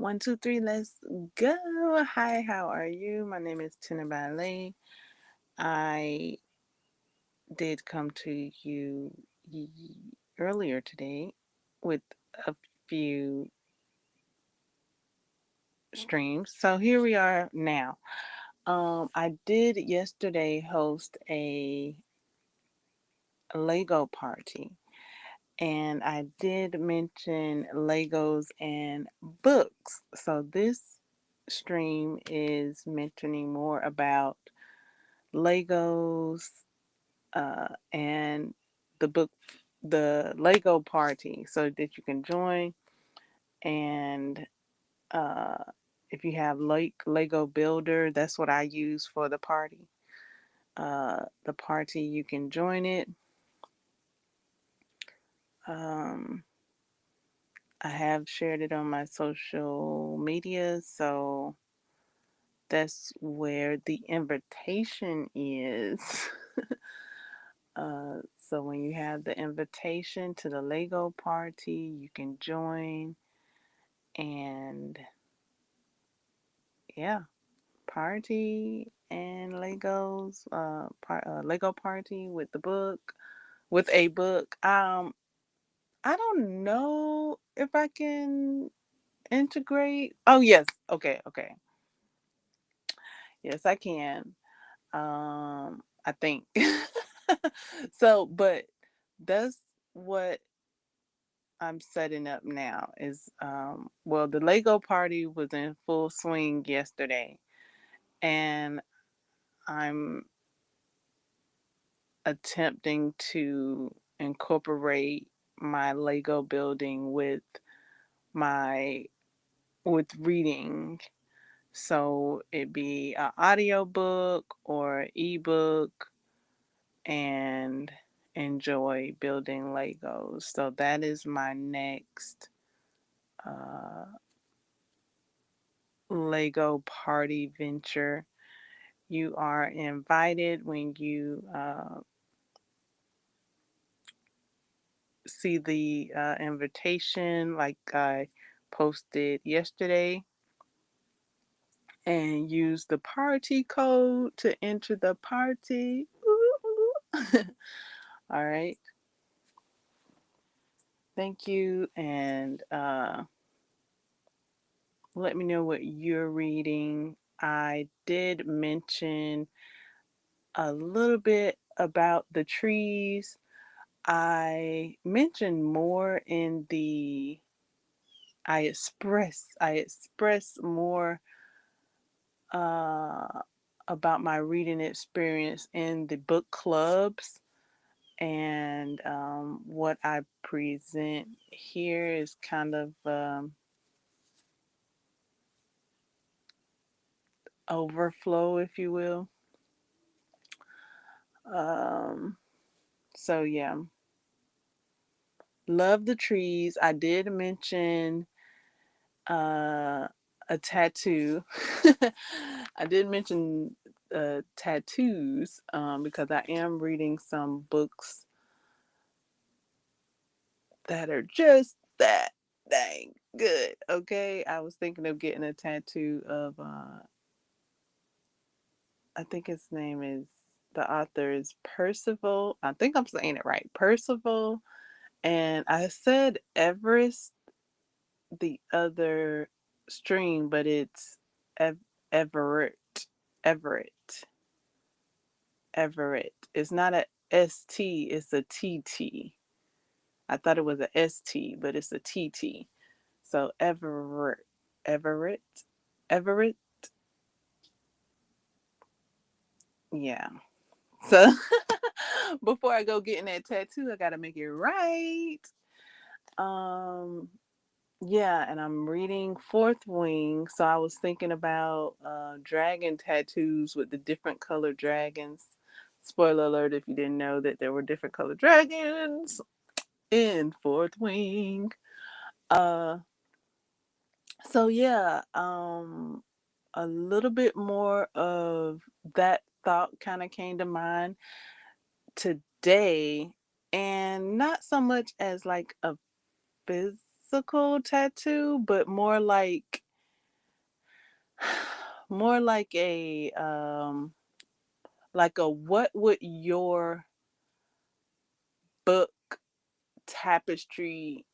One, two, three, let's go. Hi, how are you? My name is D.I.V.A. I did come to you earlier today with a few streams. So here we are now. I did yesterday host a Lego party, and I did mention Legos and books. So this stream is mentioning more about Legos and the book, the Lego party, so that you can join. And uh, if you have Lego Builder, that's what I use for the party. The party, you can join it. Um, I have shared it on my social media, so that's where the invitation is. So when you have the invitation to the Lego party, you can join and yeah, party and Legos, Lego party with the book, with a book. I don't know if I can integrate. Oh yes, okay, yes I can. I think. So, but that's what I'm setting up now is well, the Lego party was in full swing yesterday, and I'm attempting to incorporate my Lego building my with reading. So it'd be an audio book or ebook and enjoy building Legos. So that is my next uh, Lego party venture. You are invited when you see the invitation, like I posted yesterday, and use the party code to enter the party. All right. Thank you. And let me know what you're reading. I did mention a little bit about the trees. I mentioned more in the I express more uh, about my reading experience in the book clubs, and what I present here is kind of overflow, if you will. Um, so yeah, love the trees. I did mention uh, a tattoo. I did mention tattoos because I am reading some books that are just that dang good. Okay, I was thinking of getting a tattoo of I think his name is, the author is Percival. I think I'm saying it right, Percival. And I said Everest the other stream, but it's Everett. Everett. Everett. It's not a ST, it's a TT. I thought it was a ST, but it's a TT. So Everett. Everett. Everett. Yeah. So before I go getting that tattoo, I gotta make it right. Um yeah, and I'm reading Fourth Wing, so I was thinking about dragon tattoos with the different colored dragons. Spoiler alert if you didn't know that there were different colored dragons in Fourth Wing. Uh so yeah, a little bit more of that thought kind of came to mind today, and not so much as like a physical tattoo, but more like More like a what would your book tapestry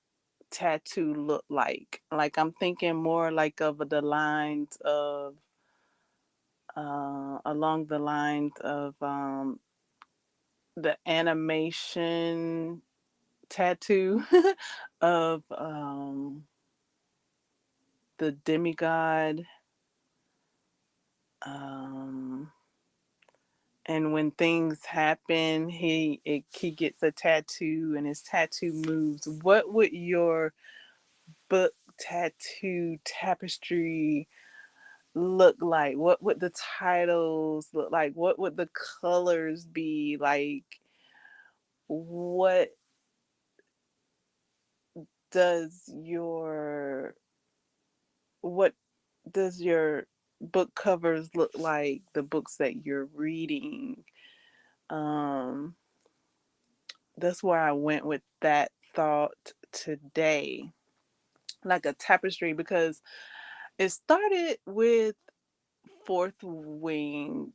tattoo look like? Like I'm thinking more like of the lines of along the lines of the animation tattoo of the demigod, um and when things happen he gets a tattoo and his tattoo moves. What would your book tattoo tapestry look like? What would the titles look like? What would the colors be like? What does your what does your book covers look like, the books that you're reading? um that's where I went with that thought today, like a tapestry, because it started with Fourth Wing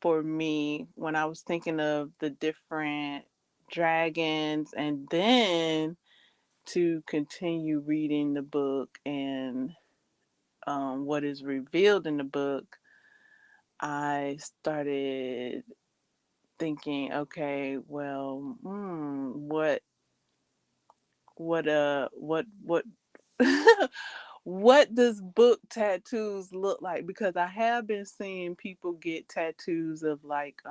for me when I was thinking of the different dragons, and then to continue reading the book and what is revealed in the book, I started thinking, okay, well, what what does book tattoos look like? Because I have been seeing people get tattoos of like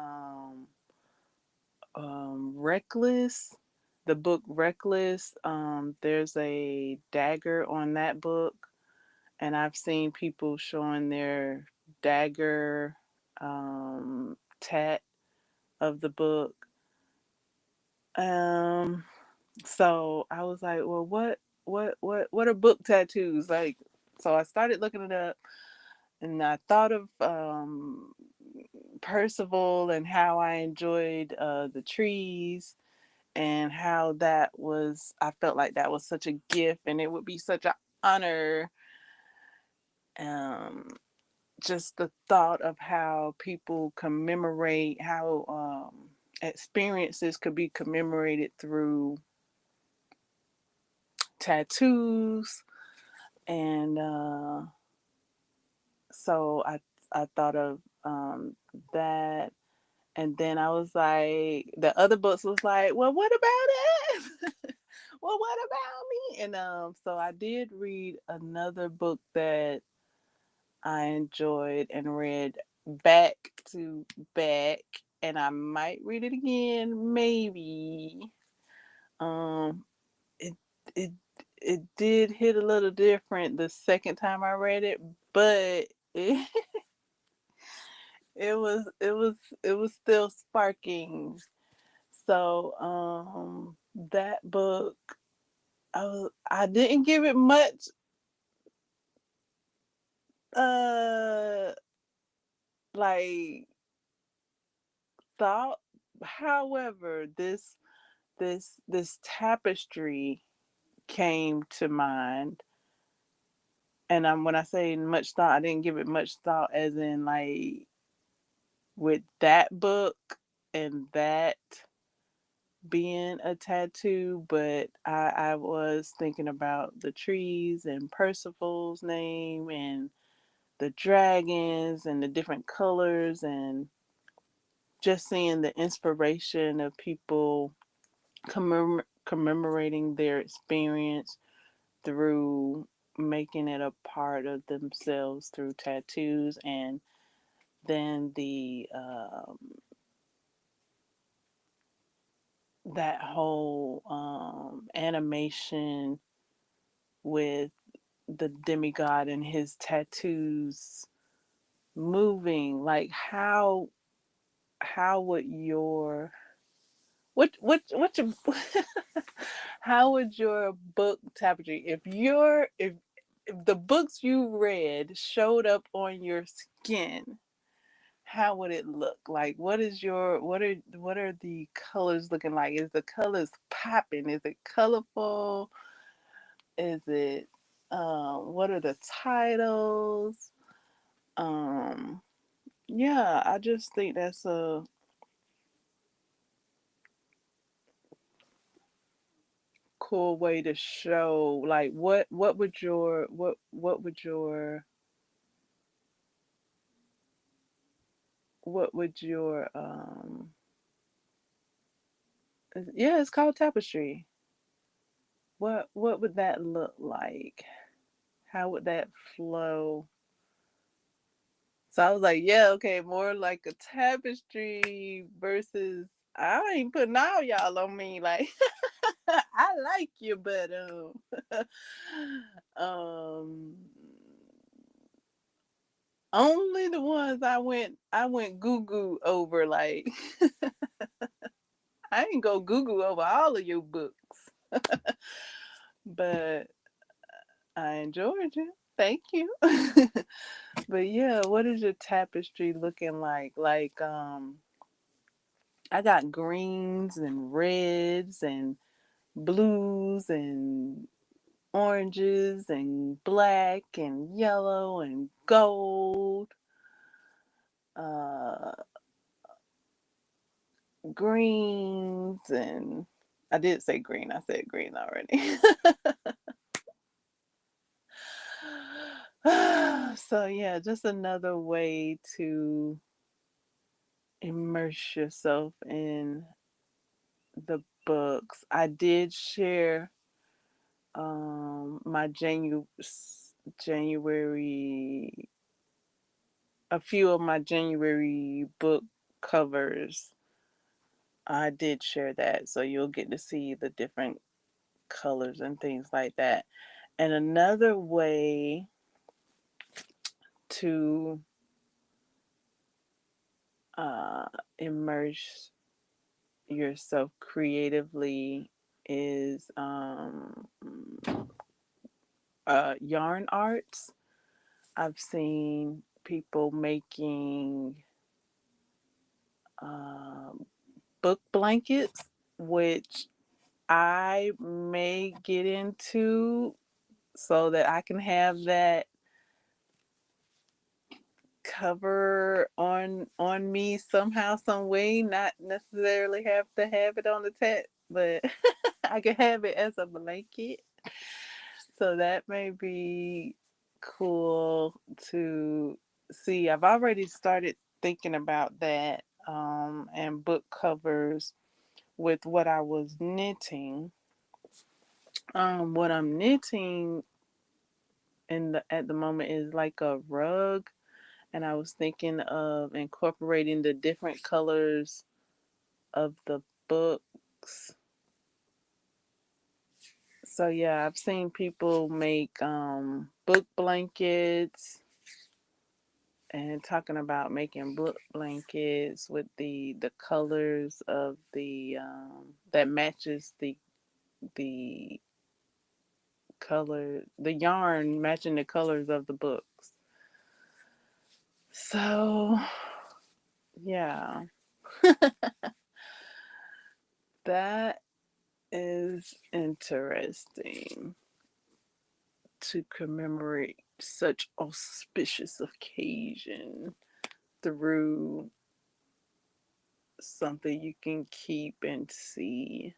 Reckless, the book Reckless. There's a dagger on that book, and I've seen people showing their dagger tat of the book. Um, so I was like, well, what are book tattoos like? So I started looking it up, and I thought of Percival and how I enjoyed the trees, and how that was, I felt like that was such a gift and it would be such an honor. um just the thought of how people commemorate, how experiences could be commemorated through tattoos. And so I thought of that. And then I was like, the other books was like, well, what about it? Well, what about me? And so I did read another book that I enjoyed and read back to back, and I might read it again, maybe. Um, it it it did hit a little different the second time I read it, but it it was still sparking. So that book, I didn't give it much uh like thought. However, this tapestry came to mind, and when I say much thought, I didn't give it much thought as in like with that book and that being a tattoo, but I was thinking about the trees and Percival's name and the dragons and the different colors, and just seeing the inspiration of people commemorating their experience through making it a part of themselves through tattoos. And then the that whole animation with the demigod and his tattoos moving, like how would your what your how would your book tapestry, if the books you read showed up on your skin, how would it look? Like what are the colors looking like? Is the colors popping? Is it colorful? Is it what are the titles? Um, yeah, I just think that's a cool way to show like what would your what would your what would your yeah, it's called tapestry. What would that look like? How would that flow? So I was like, yeah, okay, more like a tapestry versus I ain't putting all y'all on me. Like I like you, but um only the ones I went goo goo over. Like I ain't go goo goo over all of your books. But I enjoyed you. Thank you. But yeah, what is your tapestry looking like? Like I got greens and reds and blues and oranges and black and yellow and gold, uh, greens, and I did say green. I said green already. So yeah, just another way to immerse yourself in the books. I did share my January a few of my January book covers. I did share that, so you'll get to see the different colors and things like that. And another way to uh, immerse yourself creatively is yarn arts. I've seen people making um, book blankets, which I may get into so that I can have that cover on me somehow, some way. Not necessarily have to have it on the tat, but I can have it as a blanket. So that may be cool to see. I've already started thinking about that, and book covers with what I was knitting. What I'm knitting at the moment is like a rug, and I was thinking of incorporating the different colors of the books. So yeah, I've seen people make book blankets and talking about making book blankets with the colors of the that matches the the yarn matching the colors of the books. So yeah, that is interesting to commemorate such auspicious occasion through something you can keep and see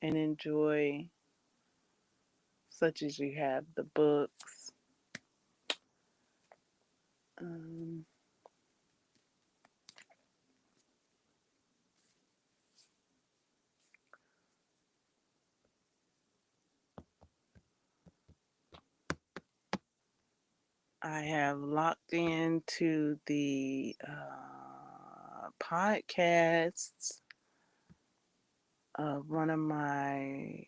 and enjoy, such as you have the books. Um, I have locked into the podcasts of one of my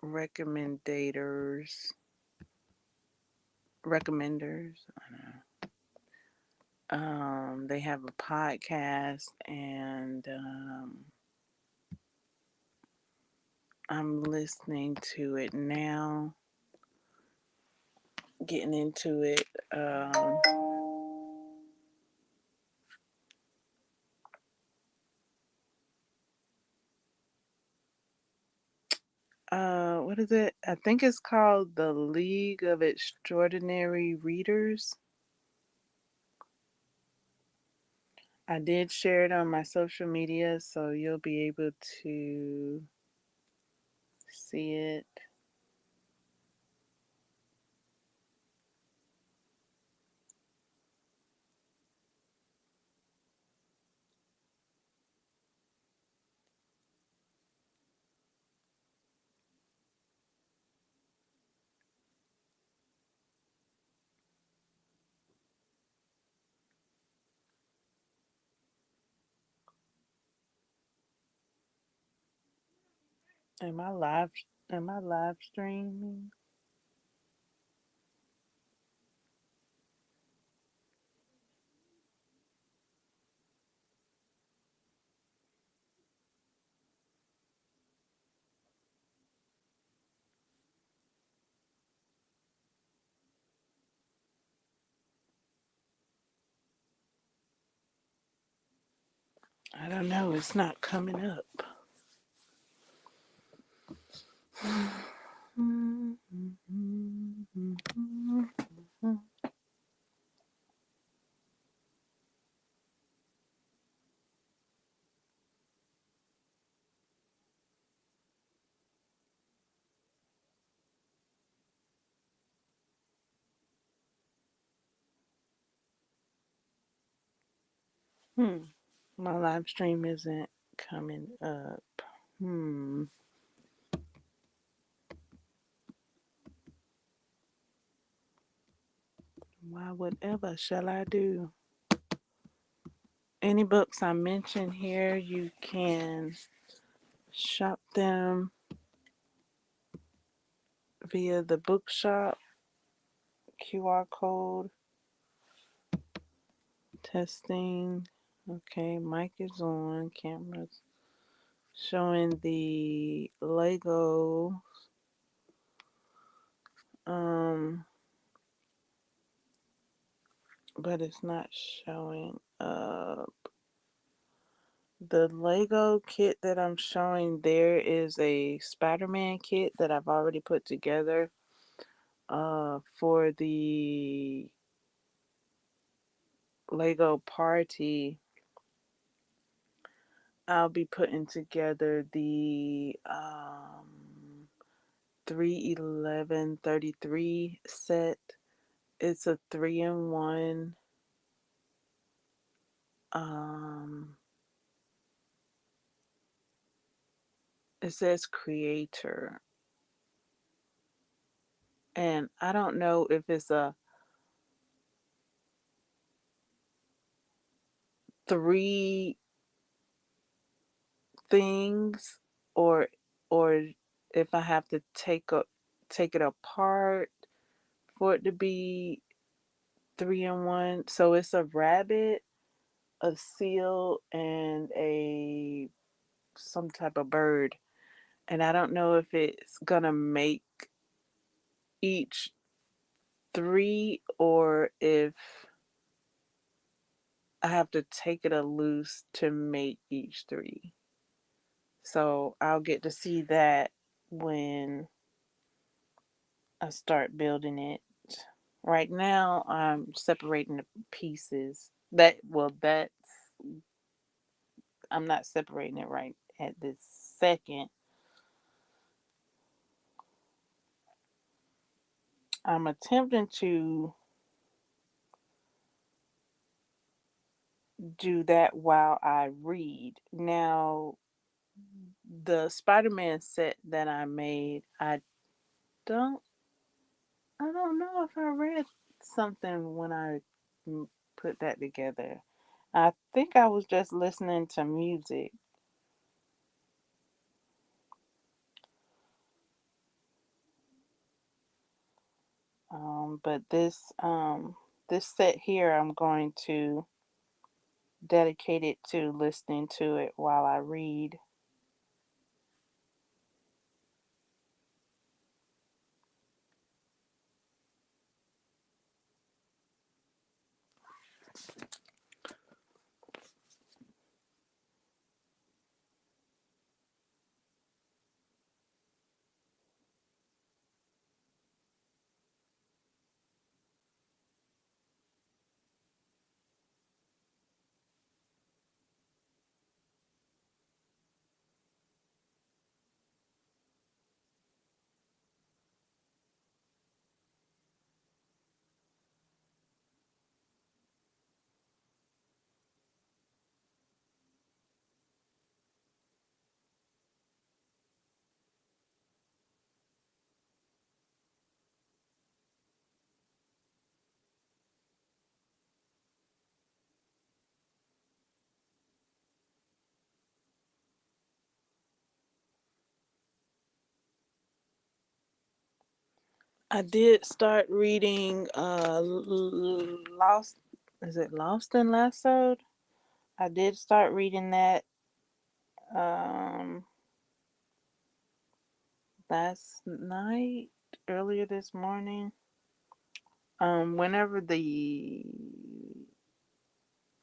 recommenders. I don't know. They have a podcast, and I'm listening to it now, getting into it. what is it? I think it's called the League of Extraordinary Readers. I did share it on my social media, so you'll be able to see it. Am I live? Am I live streaming? I don't know. It's not coming up. My live stream isn't coming up. Why, whatever shall I do? Any books I mention here, you can shop them via the Bookshop QR code. Testing. Okay, mic is on. Camera's showing the Lego. But it's not showing up. The Lego kit that I'm showing there is a Spider-Man kit that I've already put together for the Lego party. I'll be putting together the 31133 set. It's a 3-in-1. It says creator. And I don't know if it's a 3 things or or if I have to take it apart for it to be 3-in-1. So it's a rabbit, a seal, and a some type of bird. And I don't know if it's gonna make each 3 or if I have to take it a loose to make each 3. So I'll get to see that when I start building it. Right now, I'm separating the pieces. That's I'm not separating it right at this second. I'm attempting to do that while I read. Now, the Spider-Man set that I made, don't I don't know if I read something when I put that together. I think I was just listening to music. But this set here, I'm going to dedicate it to listening to it while I read. I did start reading Lost, is it Lost and Lassoed? I did start reading that um last night, earlier this morning. Whenever the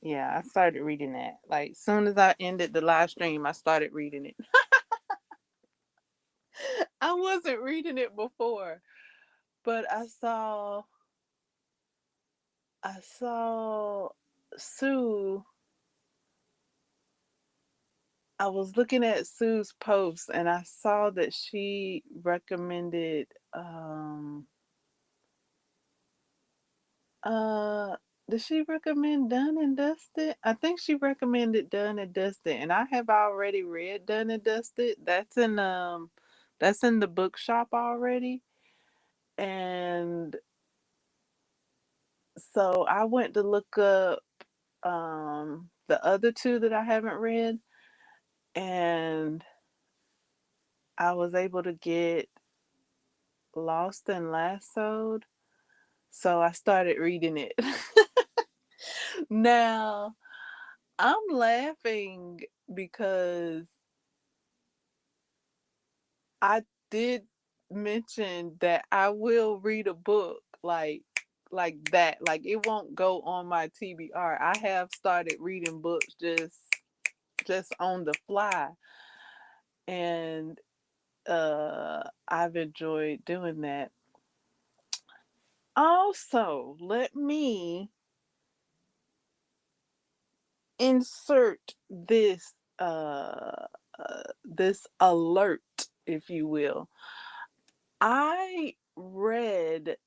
Yeah, I started reading that. Like soon as I ended the live stream, I started reading it. I wasn't reading it before, but I saw Sue. I was looking at Sue's post and I saw that she recommended uh did she recommend Done and Dusted? I think she recommended Done and Dusted, and I have already read Done and Dusted. That's in the bookshop already. And so I went to look up the other two that I haven't read, and I was able to get Lost and Lassoed. So I started reading it. Now, I'm laughing because I did mention that I will read a book like that. Like it won't go on my TBR. I have started reading books just on the fly, and I've enjoyed doing that. Also, let me insert this alert, if you will. I read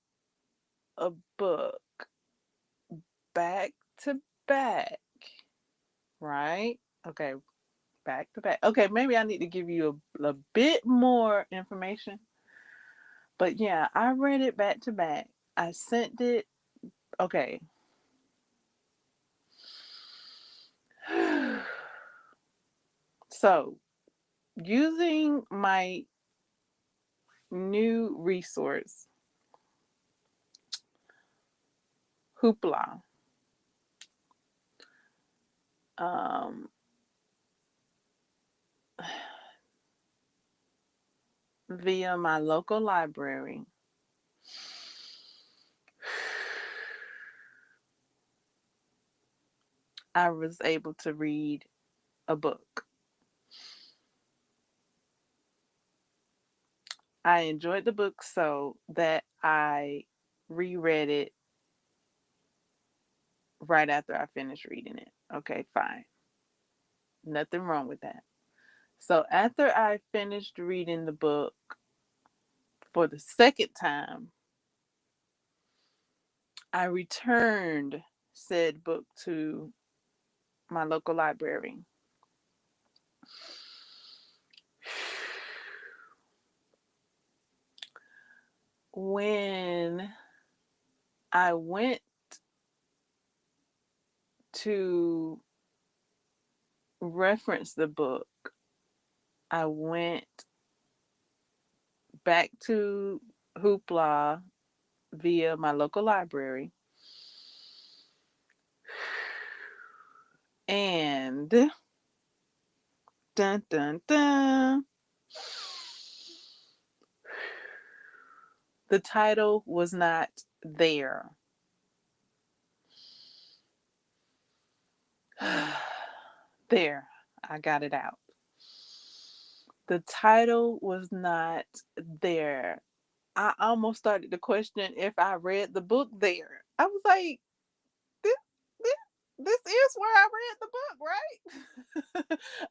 a book back to back, right? Okay, back to back. Okay, maybe I need to give you a bit more information. But yeah, I read it back to back. I sent it. Okay. So, using my new resource, Hoopla, um, via my local library, I was able to read a book. I enjoyed the book so that I reread it right after I finished reading it. Okay, fine. Nothing wrong with that. So after I finished reading the book for the second time, I returned said book to my local library. When I went to reference the book, I went back to Hoopla via my local library, and dun dun dun, the title was not there. There, I got it out. The title was not there. I almost started to question if I read the book there. I was like, this, this, this is where I read the book, right?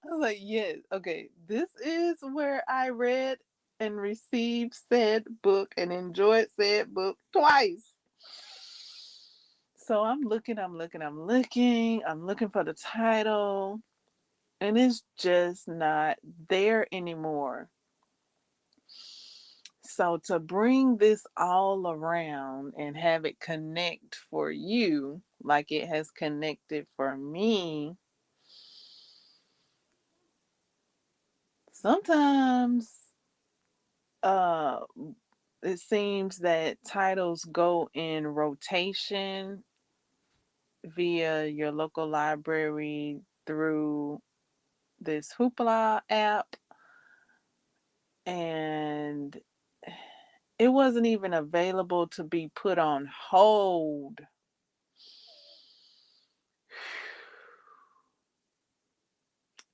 I was like, yes, okay, this is where I read and received said book and enjoyed said book twice. So I'm looking for the title, and it's just not there anymore. So to bring this all around and have it connect for you like it has connected for me, sometimes uh it seems that titles go in rotation via your local library through this Hoopla app, and it wasn't even available to be put on hold.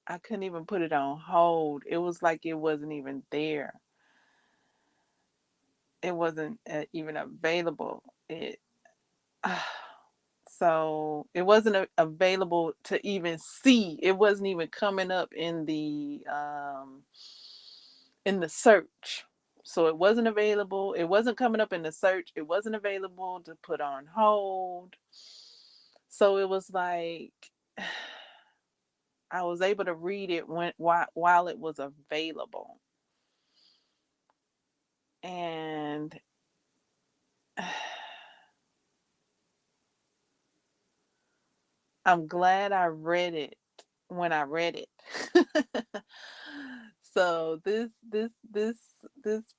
I couldn't even put it on hold. It was like it wasn't even there. It wasn't even available. It so it wasn't available to even see. It wasn't even coming up in the search. So it wasn't available. It wasn't coming up in the search. It wasn't available to put on hold. So it was like I was able to read it while it was available. And I'm glad I read it when I read it. So this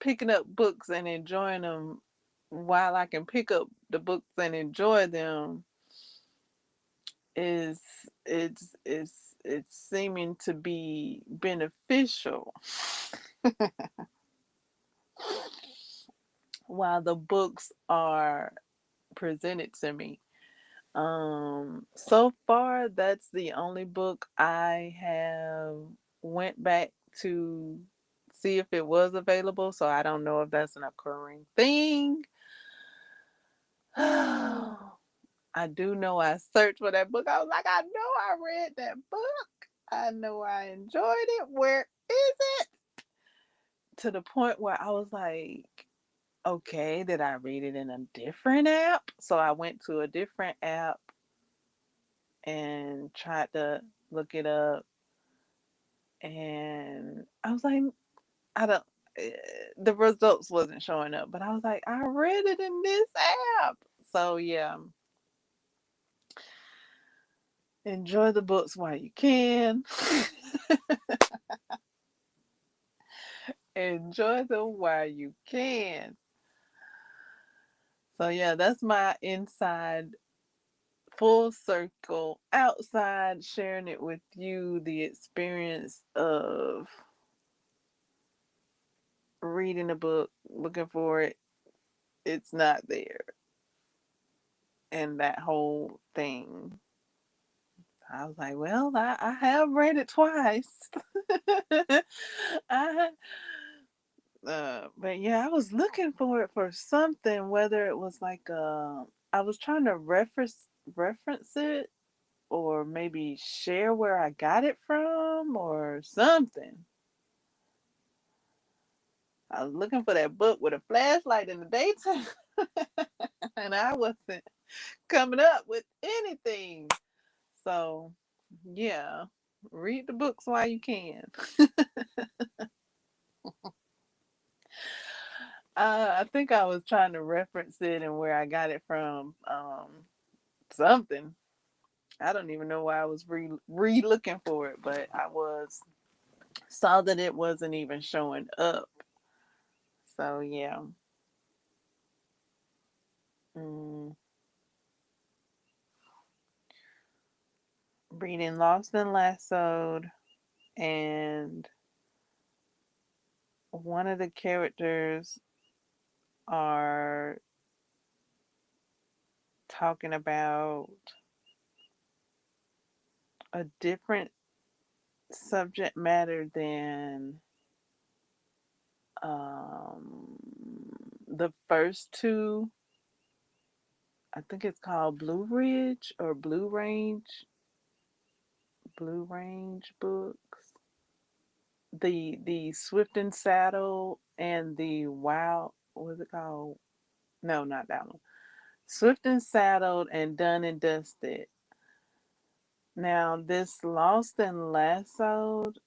picking up books and enjoying them while I can pick up the books and enjoy them is it's seeming to be beneficial while the books are presented to me. So far that's the only book I have went back to see if it was available, so I don't know if that's an occurring thing. I do know I searched for that book. I was like, I know I read that book. I know I enjoyed it. Where is it? To the point where I was like, okay, did I read it in a different app? So I went to a different app and tried to look it up. And I was like, I don't, eh, the results wasn't showing up, but I was like, I read it in this app. So yeah, enjoy the books while you can. Enjoy them while you can. So yeah, that's my inside full circle outside sharing it with you, the experience of reading a book, looking for it, it's not there, and that whole thing. I was like, well, I have read it twice. I but yeah, I was looking for it for something, whether it was like I was trying to reference it, or maybe share where I got it from or something. I was looking for that book with a flashlight in the daytime and I wasn't coming up with anything. So, yeah, read the books while you can. I think I was trying to reference it and where I got it from. Something. I don't even know why I was re looking for it, but I was saw that it wasn't even showing up. So yeah. Mm, reading Lost and Lassoed, and one of the characters are talking about a different subject matter than um, the first two. I think it's called Blue Ridge or Blue Range books. The Swift and Saddle and the Wild, what was it called? No, not that one. Swift and Saddled and Done and Dusted. Now this Lost and Lassoed,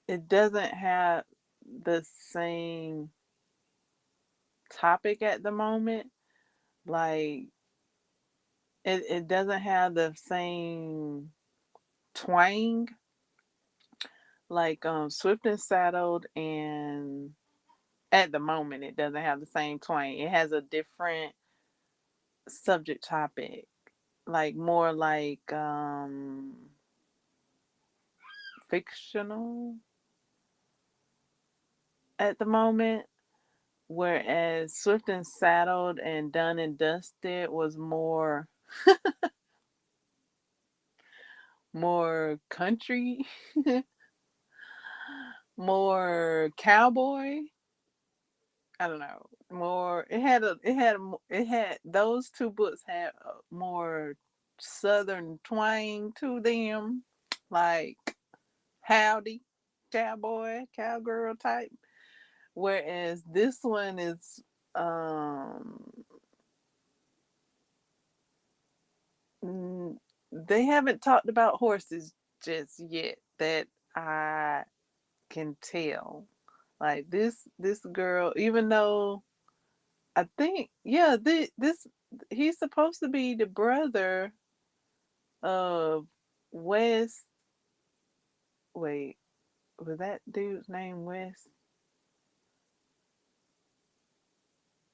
it doesn't have the same topic at the moment. Like it doesn't have the same twang, Like Swift and Saddled, and at the moment it doesn't have the same twang. It has a different subject topic, like more like fictional at the moment, whereas Swift and Saddled and Done and Dusted was more country, more cowboy. I don't know. More. It had those two books had more southern twang to them, like howdy, cowboy, cowgirl type. Whereas this one is, um, they haven't talked about horses just yet that I can tell. Like this girl, even though I think, yeah, this he's supposed to be the brother of Wes. Wait, was that dude's name Wes?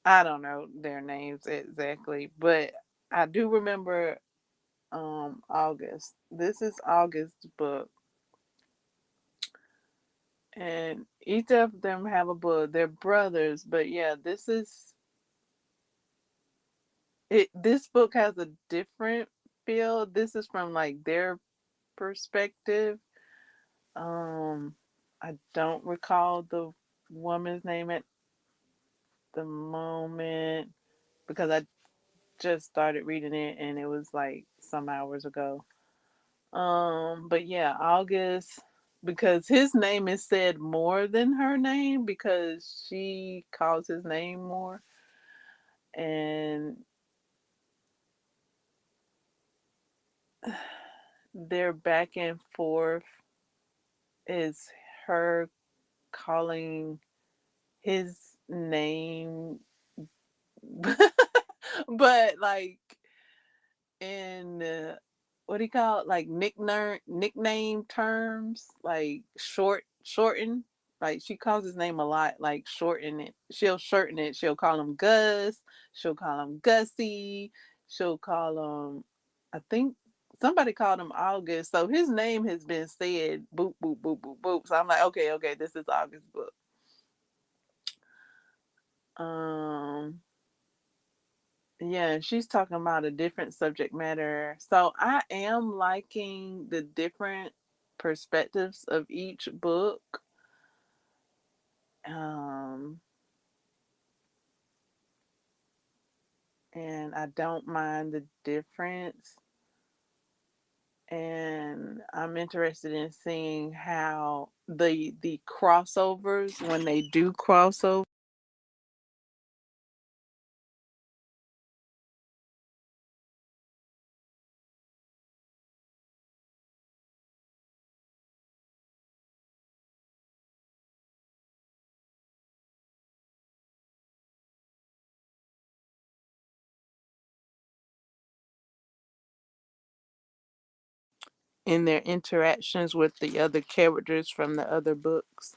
I don't know their names exactly, but I do remember August. This is August's book, and each of them have a book. They're brothers, but yeah, this is it. This book has a different feel. This is from like their perspective. Um, I don't recall the woman's name at the moment because I just started reading it and it was like some hours ago. But yeah, August, because his name is said more than her name because she calls his name more, and their back and forth is her calling his name, but like in what do you call it? Like nickname terms, like shorten. Like she calls his name a lot, like shorten it. She'll shorten it. She'll call him Gus. She'll call him Gussie. She'll call him. I think somebody called him August. So his name has been said boop boop boop boop boop. So I'm like, okay, this is August book. Um, Yeah, she's talking about a different subject matter. So I am liking the different perspectives of each book. Um, and I don't mind the difference. And I'm interested in seeing how the crossovers, when they do crossover. In their interactions with the other characters from the other books.